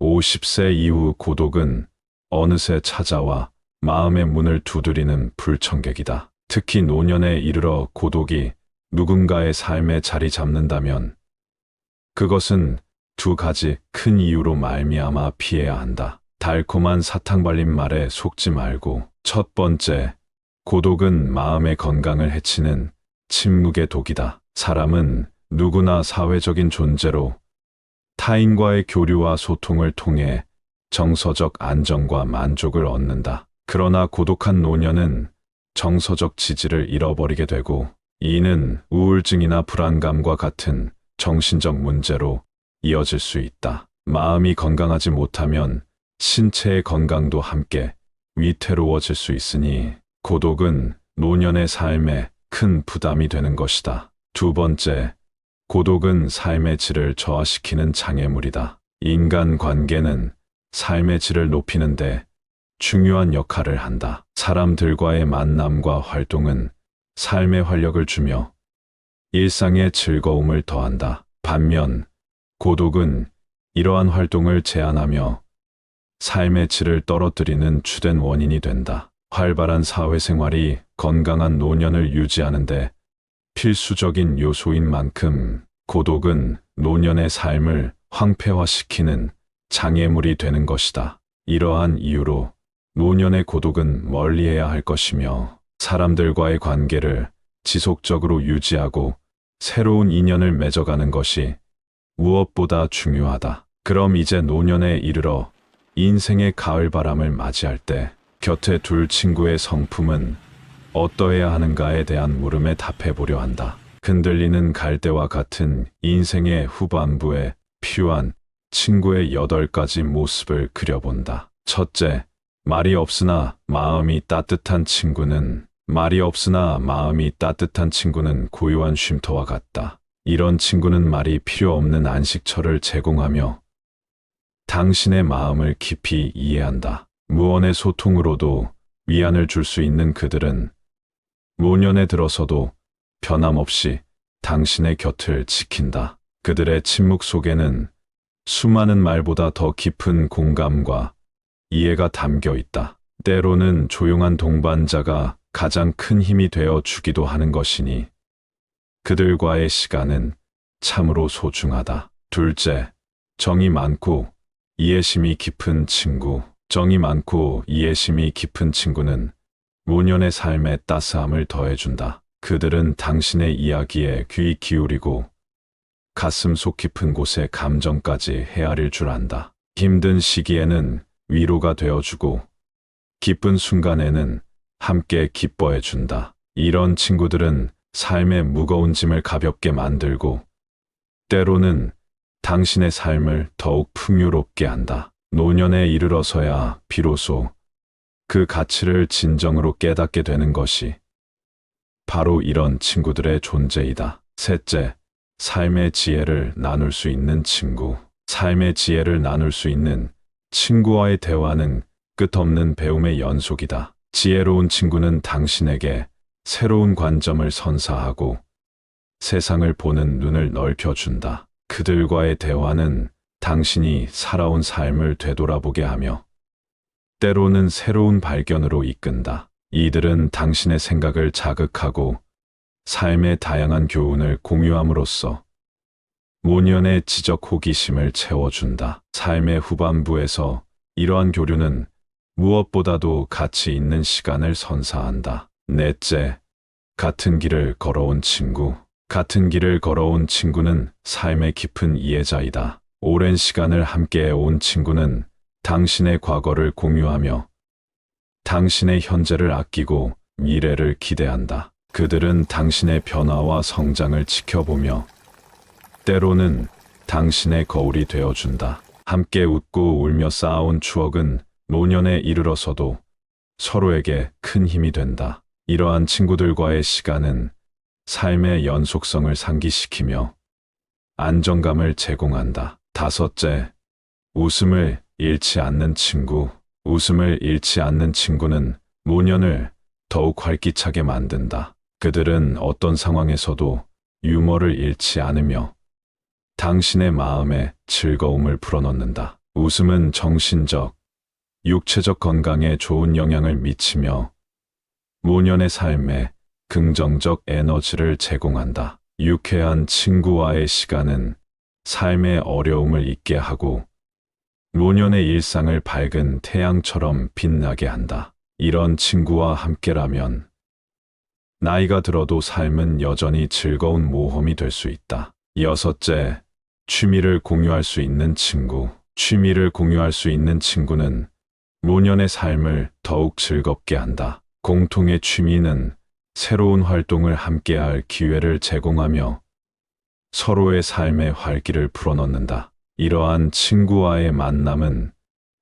50세 이후 고독은 어느새 찾아와 마음의 문을 두드리는 불청객이다. 특히 노년에 이르러 고독이 누군가의 삶에 자리 잡는다면 그것은 두 가지 큰 이유로 말미암아 피해야 한다. 달콤한 사탕 발린 말에 속지 말고. 첫 번째, 고독은 마음의 건강을 해치는 침묵의 독이다. 사람은 누구나 사회적인 존재로 타인과의 교류와 소통을 통해 정서적 안정과 만족을 얻는다. 그러나 고독한 노년은 정서적 지지를 잃어버리게 되고 이는 우울증이나 불안감과 같은 정신적 문제로 이어질 수 있다. 마음이 건강하지 못하면 신체의 건강도 함께 위태로워질 수 있으니 고독은 노년의 삶에 큰 부담이 되는 것이다. 두 번째, 고독은 삶의 질을 저하시키는 장애물이다. 인간 관계는 삶의 질을 높이는데 중요한 역할을 한다. 사람들과의 만남과 활동은 삶의 활력을 주며 일상의 즐거움을 더한다. 반면 고독은 이러한 활동을 제한하며 삶의 질을 떨어뜨리는 주된 원인이 된다. 활발한 사회생활이 건강한 노년을 유지하는데 필수적인 요소인 만큼 고독은 노년의 삶을 황폐화시키는 장애물이 되는 것이다. 이러한 이유로 노년의 고독은 멀리해야 할 것이며 사람들과의 관계를 지속적으로 유지하고 새로운 인연을 맺어가는 것이 무엇보다 중요하다. 그럼 이제 노년에 이르러 인생의 가을바람을 맞이할 때 곁에 둘 친구의 성품은 어떠해야 하는가에 대한 물음에 답해보려 한다. 흔들리는 갈대와 같은 인생의 후반부에 필요한 친구의 8가지 모습을 그려본다. 첫째, 말이 없으나 마음이 따뜻한 친구는 고요한 쉼터와 같다. 이런 친구는 말이 필요 없는 안식처를 제공하며 당신의 마음을 깊이 이해한다. 무언의 소통으로도 위안을 줄 수 있는 그들은 노년에 들어서도 변함없이 당신의 곁을 지킨다. 그들의 침묵 속에는 수많은 말보다 더 깊은 공감과 이해가 담겨 있다. 때로는 조용한 동반자가 가장 큰 힘이 되어 주기도 하는 것이니 그들과의 시간은 참으로 소중하다. 둘째, 정이 많고 이해심이 깊은 친구는 노년의 삶에 따스함을 더해준다. 그들은 당신의 이야기에 귀 기울이고 가슴 속 깊은 곳에 감정까지 헤아릴 줄 안다. 힘든 시기에는 위로가 되어주고 기쁜 순간에는 함께 기뻐해준다. 이런 친구들은 삶의 무거운 짐을 가볍게 만들고 때로는 당신의 삶을 더욱 풍요롭게 한다. 노년에 이르러서야 비로소 그 가치를 진정으로 깨닫게 되는 것이 바로 이런 친구들의 존재이다. 셋째, 삶의 지혜를 나눌 수 있는 친구. 삶의 지혜를 나눌 수 있는 친구와의 대화는 끝없는 배움의 연속이다. 지혜로운 친구는 당신에게 새로운 관점을 선사하고 세상을 보는 눈을 넓혀준다. 그들과의 대화는 당신이 살아온 삶을 되돌아보게 하며 때로는 새로운 발견으로 이끈다. 이들은 당신의 생각을 자극하고 삶의 다양한 교훈을 공유함으로써 노년의 지적 호기심을 채워준다. 삶의 후반부에서 이러한 교류는 무엇보다도 가치 있는 시간을 선사한다. 넷째, 같은 길을 걸어온 친구. 같은 길을 걸어온 친구는 삶의 깊은 이해자이다. 오랜 시간을 함께 온 친구는 당신의 과거를 공유하며 당신의 현재를 아끼고 미래를 기대한다. 그들은 당신의 변화와 성장을 지켜보며 때로는 당신의 거울이 되어준다. 함께 웃고 울며 쌓아온 추억은 노년에 이르러서도 서로에게 큰 힘이 된다. 이러한 친구들과의 시간은 삶의 연속성을 상기시키며 안정감을 제공한다. 다섯째, 웃음을 잃지 않는 친구. 웃음을 잃지 않는 친구는 노년을 더욱 활기차게 만든다. 그들은 어떤 상황에서도 유머를 잃지 않으며 당신의 마음에 즐거움을 불어넣는다. 웃음은 정신적, 육체적 건강에 좋은 영향을 미치며 노년의 삶에 긍정적 에너지를 제공한다. 유쾌한 친구와의 시간은 삶의 어려움을 잊게 하고 노년의 일상을 밝은 태양처럼 빛나게 한다. 이런 친구와 함께라면 나이가 들어도 삶은 여전히 즐거운 모험이 될 수 있다. 여섯째, 취미를 공유할 수 있는 친구. 취미를 공유할 수 있는 친구는 노년의 삶을 더욱 즐겁게 한다. 공통의 취미는 새로운 활동을 함께할 기회를 제공하며 서로의 삶의 활기를 불어넣는다. 이러한 친구와의 만남은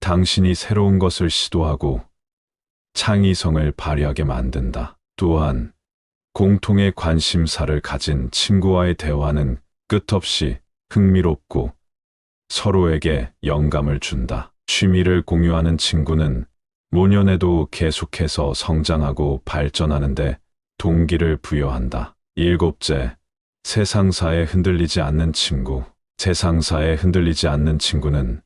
당신이 새로운 것을 시도하고 창의성을 발휘하게 만든다. 또한 공통의 관심사를 가진 친구와의 대화는 끝없이 흥미롭고 서로에게 영감을 준다. 취미를 공유하는 친구는 노년에도 계속해서 성장하고 발전하는데 동기를 부여한다. 일곱째, 세상사에 흔들리지 않는 친구. 세상사에 흔들리지 않는 친구는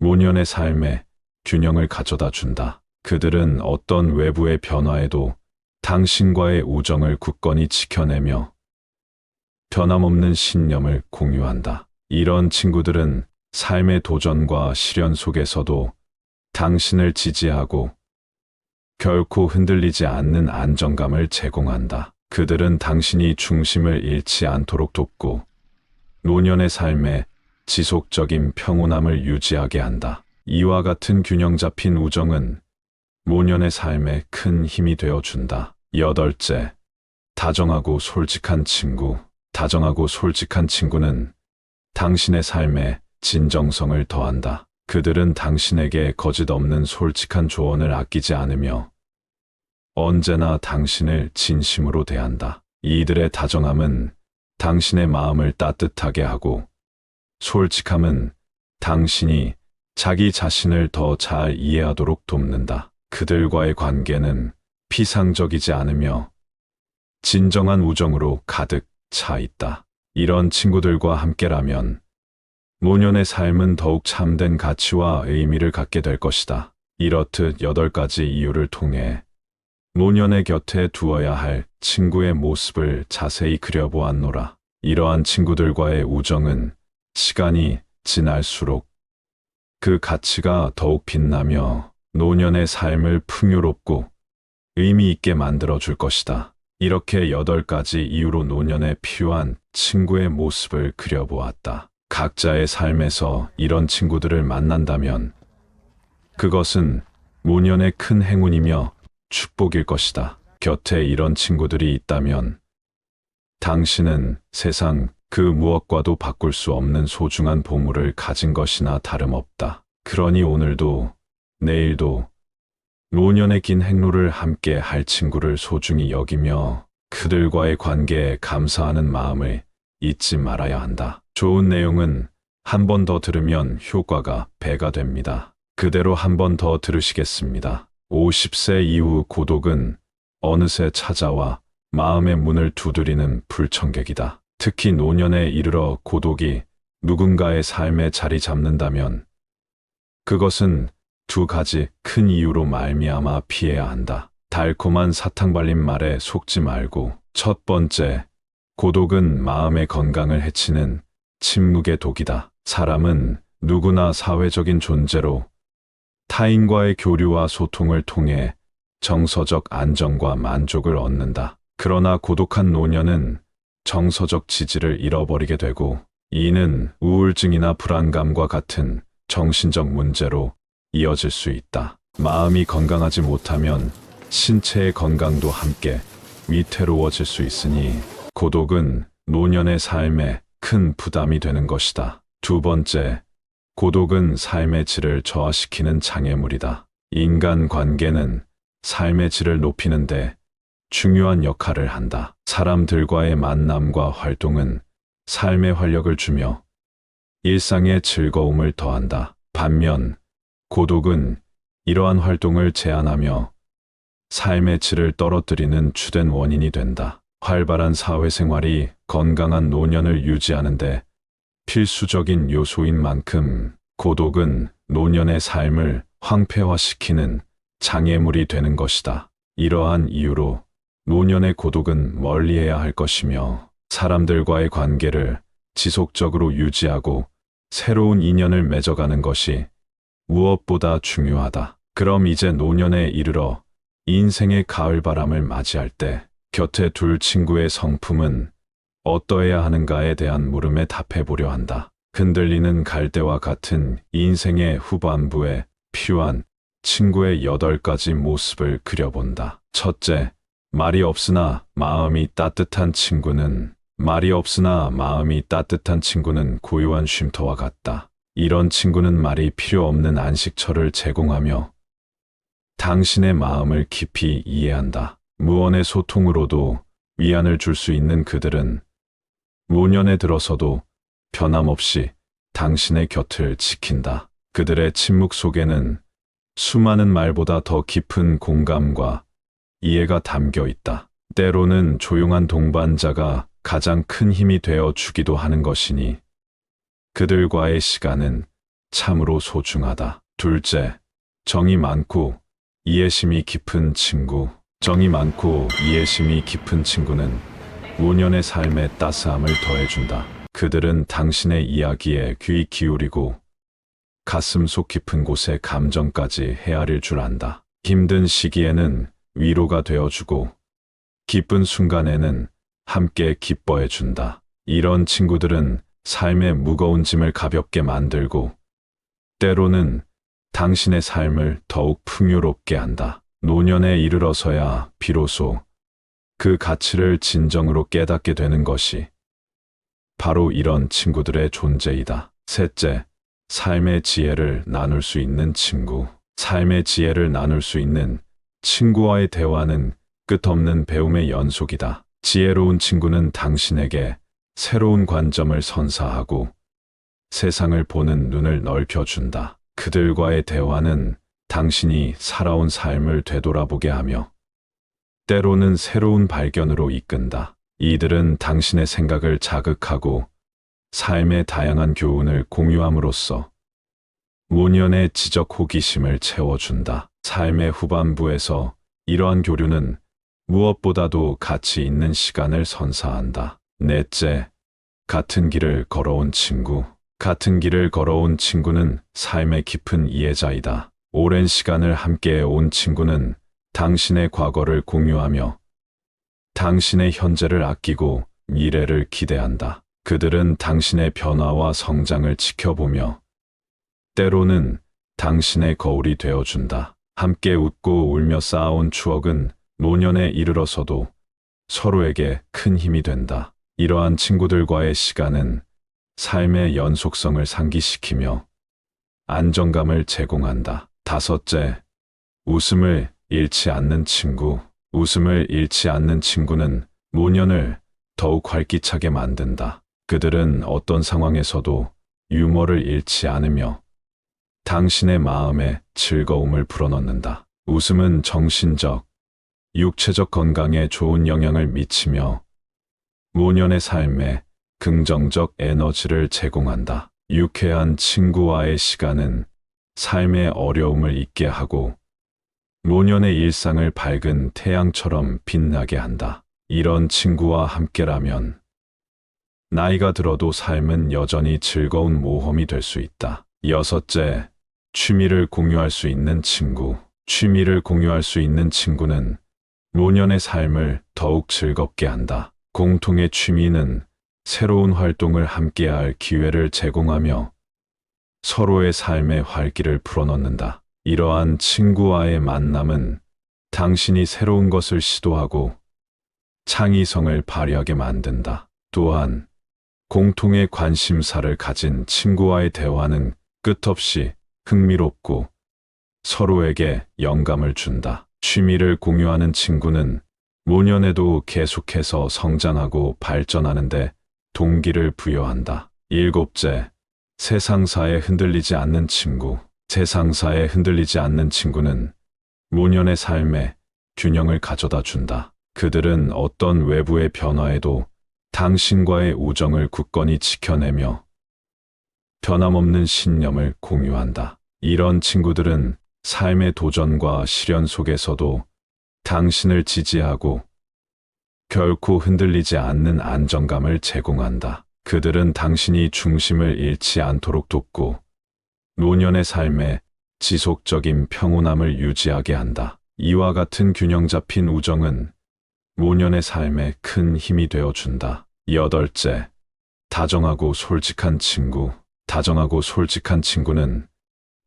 노년의 삶에 균형을 가져다 준다. 그들은 어떤 외부의 변화에도 당신과의 우정을 굳건히 지켜내며 변함없는 신념을 공유한다. 이런 친구들은 삶의 도전과 시련 속에서도 당신을 지지하고 결코 흔들리지 않는 안정감을 제공한다. 그들은 당신이 중심을 잃지 않도록 돕고 노년의 삶에 지속적인 평온함을 유지하게 한다. 이와 같은 균형 잡힌 우정은 노년의 삶에 큰 힘이 되어준다. 여덟째, 다정하고 솔직한 친구. 다정하고 솔직한 친구는 당신의 삶에 진정성을 더한다. 그들은 당신에게 거짓 없는 솔직한 조언을 아끼지 않으며 언제나 당신을 진심으로 대한다. 이들의 다정함은 당신의 마음을 따뜻하게 하고 솔직함은 당신이 자기 자신을 더 잘 이해하도록 돕는다. 그들과의 관계는 피상적이지 않으며 진정한 우정으로 가득 차 있다. 이런 친구들과 함께라면 노년의 삶은 더욱 참된 가치와 의미를 갖게 될 것이다. 이렇듯 8가지 이유를 통해 노년의 곁에 두어야 할 친구의 모습을 자세히 그려보았노라. 이러한 친구들과의 우정은 시간이 지날수록 그 가치가 더욱 빛나며 노년의 삶을 풍요롭고 의미 있게 만들어줄 것이다. 이렇게 8가지 이유로 노년에 필요한 친구의 모습을 그려보았다. 각자의 삶에서 이런 친구들을 만난다면 그것은 노년의 큰 행운이며 축복일 것이다. 곁에 이런 친구들이 있다면 당신은 세상 그 무엇과도 바꿀 수 없는 소중한 보물을 가진 것이나 다름없다. 그러니 오늘도 내일도 노년의 긴 행로를 함께 할 친구를 소중히 여기며 그들과의 관계에 감사하는 마음을 잊지 말아야 한다. 좋은 내용은 한 번 더 들으면 효과가 배가 됩니다. 그대로 한 번 더 들으시겠습니다. 50세 이후 고독은 어느새 찾아와 마음의 문을 두드리는 불청객이다. 특히 노년에 이르러 고독이 누군가의 삶에 자리 잡는다면 그것은 2가지 큰 이유로 말미암아 피해야 한다. 달콤한 사탕 발린 말에 속지 말고. 첫 번째, 고독은 마음의 건강을 해치는 침묵의 독이다. 사람은 누구나 사회적인 존재로 타인과의 교류와 소통을 통해 정서적 안정과 만족을 얻는다. 그러나 고독한 노년은 정서적 지지를 잃어버리게 되고 이는 우울증이나 불안감과 같은 정신적 문제로 이어질 수 있다. 마음이 건강하지 못하면 신체의 건강도 함께 위태로워질 수 있으니 고독은 노년의 삶에 큰 부담이 되는 것이다. 2번째, 고독은 삶의 질을 저하시키는 장애물이다. 인간 관계는 삶의 질을 높이는데 중요한 역할을 한다. 사람들과의 만남과 활동은 삶의 활력을 주며 일상의 즐거움을 더한다. 반면 고독은 이러한 활동을 제한하며 삶의 질을 떨어뜨리는 주된 원인이 된다. 활발한 사회생활이 건강한 노년을 유지하는데 필수적인 요소인 만큼 고독은 노년의 삶을 황폐화시키는 장애물이 되는 것이다. 이러한 이유로 노년의 고독은 멀리해야 할 것이며 사람들과의 관계를 지속적으로 유지하고 새로운 인연을 맺어가는 것이 무엇보다 중요하다. 그럼 이제 노년에 이르러 인생의 가을바람을 맞이할 때 곁에 둘 친구의 성품은 어떠해야 하는가에 대한 물음에 답해보려 한다. 흔들리는 갈대와 같은 인생의 후반부에 필요한 친구의 8가지 모습을 그려본다. 첫째, 말이 없으나 마음이 따뜻한 친구는 고요한 쉼터와 같다. 이런 친구는 말이 필요 없는 안식처를 제공하며 당신의 마음을 깊이 이해한다. 무언의 소통으로도 위안을 줄 수 있는 그들은 노년에 들어서도 변함없이 당신의 곁을 지킨다. 그들의 침묵 속에는 수많은 말보다 더 깊은 공감과 이해가 담겨 있다. 때로는 조용한 동반자가 가장 큰 힘이 되어 주기도 하는 것이니 그들과의 시간은 참으로 소중하다. 둘째, 정이 많고 이해심이 깊은 친구. 정이 많고 이해심이 깊은 친구는 노년의 삶에 따스함을 더해준다. 그들은 당신의 이야기에 귀 기울이고 가슴 속 깊은 곳에 감정까지 헤아릴 줄 안다. 힘든 시기에는 위로가 되어주고 기쁜 순간에는 함께 기뻐해준다. 이런 친구들은 삶의 무거운 짐을 가볍게 만들고 때로는 당신의 삶을 더욱 풍요롭게 한다. 노년에 이르러서야 비로소 그 가치를 진정으로 깨닫게 되는 것이 바로 이런 친구들의 존재이다. 셋째, 삶의 지혜를 나눌 수 있는 친구. 삶의 지혜를 나눌 수 있는 친구와의 대화는 끝없는 배움의 연속이다. 지혜로운 친구는 당신에게 새로운 관점을 선사하고 세상을 보는 눈을 넓혀준다. 그들과의 대화는 당신이 살아온 삶을 되돌아보게 하며 때로는 새로운 발견으로 이끈다. 이들은 당신의 생각을 자극하고 삶의 다양한 교훈을 공유함으로써 노년의 지적 호기심을 채워준다. 삶의 후반부에서 이러한 교류는 무엇보다도 가치 있는 시간을 선사한다. 넷째, 같은 길을 걸어온 친구. 같은 길을 걸어온 친구는 삶의 깊은 이해자이다. 오랜 시간을 함께 온 친구는 당신의 과거를 공유하며 당신의 현재를 아끼고 미래를 기대한다. 그들은 당신의 변화와 성장을 지켜보며 때로는 당신의 거울이 되어준다. 함께 웃고 울며 쌓아온 추억은 노년에 이르러서도 서로에게 큰 힘이 된다. 이러한 친구들과의 시간은 삶의 연속성을 상기시키며 안정감을 제공한다. 다섯째, 웃음을 잃지 않는 친구. 웃음을 잃지 않는 친구는 노년을 더욱 활기차게 만든다. 그들은 어떤 상황에서도 유머를 잃지 않으며 당신의 마음에 즐거움을 불어넣는다. 웃음은 정신적, 육체적 건강에 좋은 영향을 미치며 노년의 삶에 긍정적 에너지를 제공한다. 유쾌한 친구와의 시간은 삶의 어려움을 잊게 하고 노년의 일상을 밝은 태양처럼 빛나게 한다. 이런 친구와 함께라면 나이가 들어도 삶은 여전히 즐거운 모험이 될 수 있다. 여섯째, 취미를 공유할 수 있는 친구. 취미를 공유할 수 있는 친구는 노년의 삶을 더욱 즐겁게 한다. 공통의 취미는 새로운 활동을 함께할 기회를 제공하며 서로의 삶의 활기를 불어넣는다. 이러한 친구와의 만남은 당신이 새로운 것을 시도하고 창의성을 발휘하게 만든다. 또한 공통의 관심사를 가진 친구와의 대화는 끝없이 흥미롭고 서로에게 영감을 준다. 취미를 공유하는 친구는 노년에도 계속해서 성장하고 발전하는데 동기를 부여한다. 일곱째, 세상사에 흔들리지 않는 친구. 세상사에 흔들리지 않는 친구는 노년의 삶에 균형을 가져다 준다. 그들은 어떤 외부의 변화에도 당신과의 우정을 굳건히 지켜내며 변함없는 신념을 공유한다. 이런 친구들은 삶의 도전과 시련 속에서도 당신을 지지하고 결코 흔들리지 않는 안정감을 제공한다. 그들은 당신이 중심을 잃지 않도록 돕고 노년의 삶에 지속적인 평온함을 유지하게 한다. 이와 같은 균형 잡힌 우정은 노년의 삶에 큰 힘이 되어준다. 여덟째, 다정하고 솔직한 친구. 다정하고 솔직한 친구는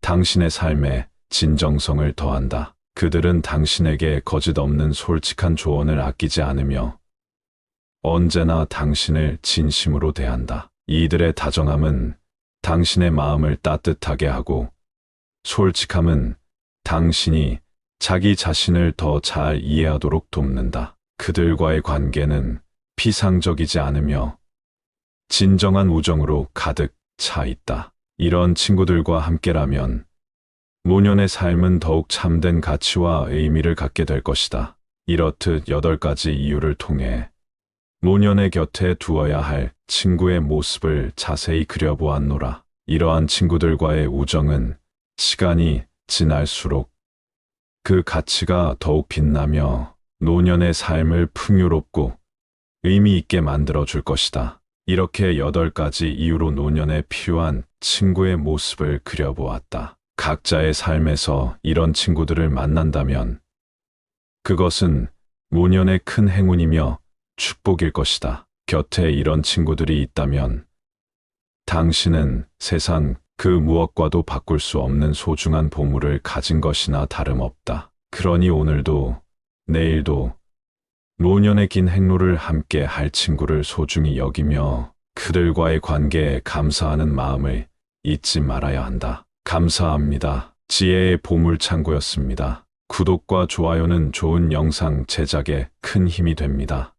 당신의 삶에 진정성을 더한다. 그들은 당신에게 거짓 없는 솔직한 조언을 아끼지 않으며 언제나 당신을 진심으로 대한다. 이들의 다정함은 당신의 마음을 따뜻하게 하고 솔직함은 당신이 자기 자신을 더 잘 이해하도록 돕는다. 그들과의 관계는 피상적이지 않으며 진정한 우정으로 가득 차 있다. 이런 친구들과 함께라면 노년의 삶은 더욱 참된 가치와 의미를 갖게 될 것이다. 이렇듯 8가지 이유를 통해 노년의 곁에 두어야 할 친구의 모습을 자세히 그려보았노라. 이러한 친구들과의 우정은 시간이 지날수록 그 가치가 더욱 빛나며 노년의 삶을 풍요롭고 의미 있게 만들어줄 것이다. 이렇게 8가지 이유로 노년에 필요한 친구의 모습을 그려보았다. 각자의 삶에서 이런 친구들을 만난다면 그것은 노년의 큰 행운이며 축복일 것이다. 곁에 이런 친구들이 있다면 당신은 세상 그 무엇과도 바꿀 수 없는 소중한 보물을 가진 것이나 다름없다. 그러니 오늘도 내일도 노년의 긴 행로를 함께 할 친구를 소중히 여기며 그들과의 관계에 감사하는 마음을 잊지 말아야 한다. 감사합니다. 지혜의 보물창고였습니다. 구독과 좋아요는 좋은 영상 제작에 큰 힘이 됩니다.